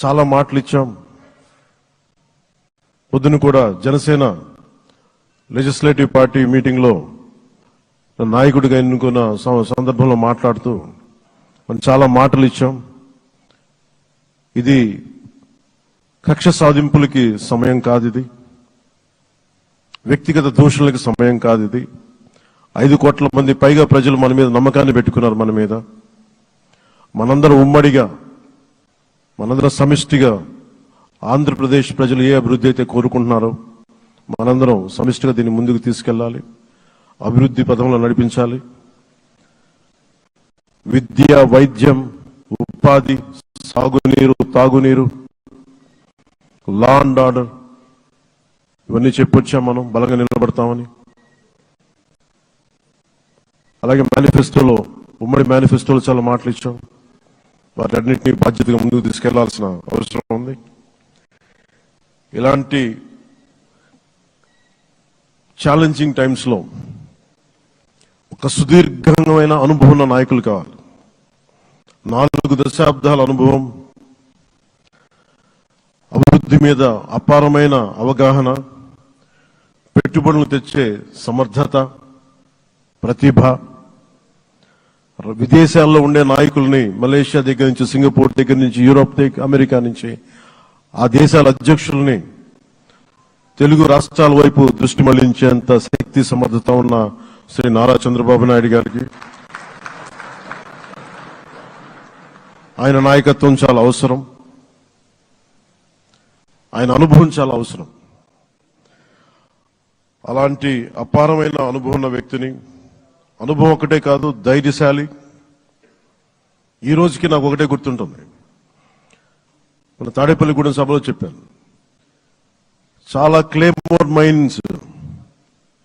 చాలా మాటలు ఇచ్చాం. పొద్దున కూడా జనసేన లెజిస్లేటివ్ పార్టీ మీటింగ్లో నాయకుడిగా ఎన్నుకున్న సందర్భంలో మాట్లాడుతూ మనం చాలా మాటలు ఇచ్చాం. ఇది కక్ష సాధింపులకి సమయం కాదు, ఇది వ్యక్తిగత దూషణలకి సమయం కాదు. ఇది 5 కోట్ల మంది పైగా ప్రజలు మన మీద నమ్మకాన్ని పెట్టుకున్నారు. మన మీద మనందరం ఉమ్మడిగా, మనందరం సమిష్టిగా ఆంధ్రప్రదేశ్ ప్రజలు ఏ అభివృద్ధి అయితే కోరుకుంటున్నారో మనందరం సమిష్టిగా దీన్ని ముందుకు తీసుకెళ్లాలి, అభివృద్ధి పథంలో నడిపించాలి. విద్య, వైద్యం, ఉపాధి, సాగునీరు, తాగునీరు, లా అండ్ ఆర్డర్ ఇవన్నీ చెప్పొచ్చాం. మనం బలంగా నిలబడతామని. అలాగే మేనిఫెస్టోలో, ఉమ్మడి మేనిఫెస్టోలో చాలా మాటలు ఇచ్చాం. వాటన్నిటినీ బాధ్యతగా ముందుకు తీసుకెళ్లాల్సిన అవసరం ఉంది. ఇలాంటి ఛాలెంజింగ్ టైమ్స్లో ఒక సుదీర్ఘమైన అనుభవం ఉన్న నాయకులు కావాలి. 4 దశాబ్దాల అనుభవం, అభివృద్ధి మీద అపారమైన అవగాహన, పెట్టుబడులు తెచ్చే సమర్థత, ప్రతిభ. విదేశాల్లో ఉండే నాయకుల్ని, మలేషియా దగ్గర నుంచి, సింగపూర్ దగ్గర నుంచి, యూరోప్ దగ్గర, అమెరికా నుంచి, ఆ దేశాల అధ్యక్షుల్ని తెలుగు రాష్ట్రాల వైపు దృష్టి మళ్లించేంత శక్తి, సమర్థత ఉన్న శ్రీ నారా చంద్రబాబు నాయుడు గారికి ఆయన నాయకత్వం చాలా అవసరం. ఆయన అనుభవం చాలా అవసరం. అలాంటి అపారమైన అనుభవం ఉన్న వ్యక్తిని, అనుభవం ఒకటే కాదు, ధైర్యశాలి. ఈ రోజుకి నాకు ఒకటే గుర్తుంటుంది. మన తాడేపల్లిగూడెం సభలో చెప్పాను, చాలా క్లేమోర్ మైన్స్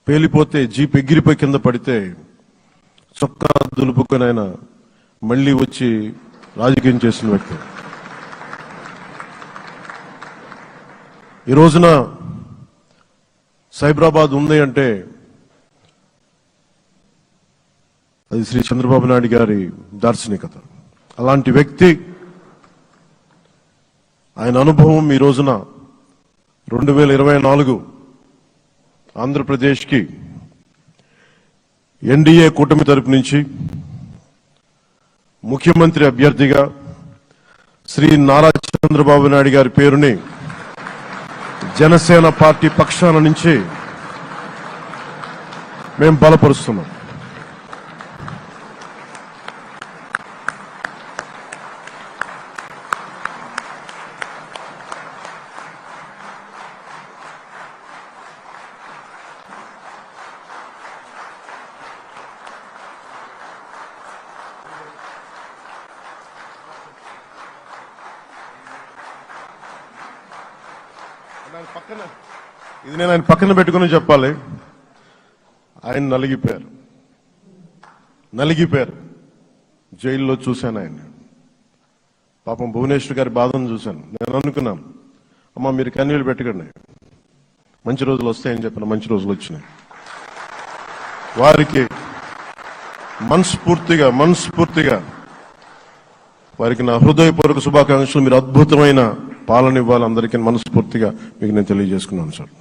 పేలిపోతే, జీప్ ఎగిరిపోయి కింద పడితే చొక్కా దులుపుకొని ఆయన మళ్లీ వచ్చి రాజకీయం చేసిన వ్యక్తి. ఈ రోజున సైబరాబాద్ ఉంది అంటే అది శ్రీ చంద్రబాబు నాయుడు గారి దార్శనికత. అలాంటి వ్యక్తి, ఆయన అనుభవం ఈ రోజున 2024 ఆంధ్రప్రదేశ్కి ఎన్డీఏ కూటమి తరపు నుంచి ముఖ్యమంత్రి అభ్యర్థిగా శ్రీ నారా చంద్రబాబు నాయుడు గారి పేరుని జనసేన పార్టీ పక్షాన నుంచి మేము బలపరుస్తున్నాం. ఇది నేను ఆయన పక్కన పెట్టుకుని చెప్పాలి. ఆయన నలిగిపోయారు. జైల్లో చూశాను ఆయన. పాపం భువనేశ్వర్ గారి బాధను చూశాను. నేను అనుకున్నాను, అమ్మ మీరు కన్నీళ్ళు పెట్టకండి, మంచి రోజులు వస్తాయని చెప్పిన. మంచి రోజులు వచ్చినాయి. వారికి మనస్ఫూర్తిగా వారికి నా హృదయపూర్వక శుభాకాంక్షలు. మీరు అద్భుతమైన పాలన ఇవ్వాలి అందరికీ మనస్ఫూర్తిగా మీకు నేను తెలియజేసుకున్నాను సార్.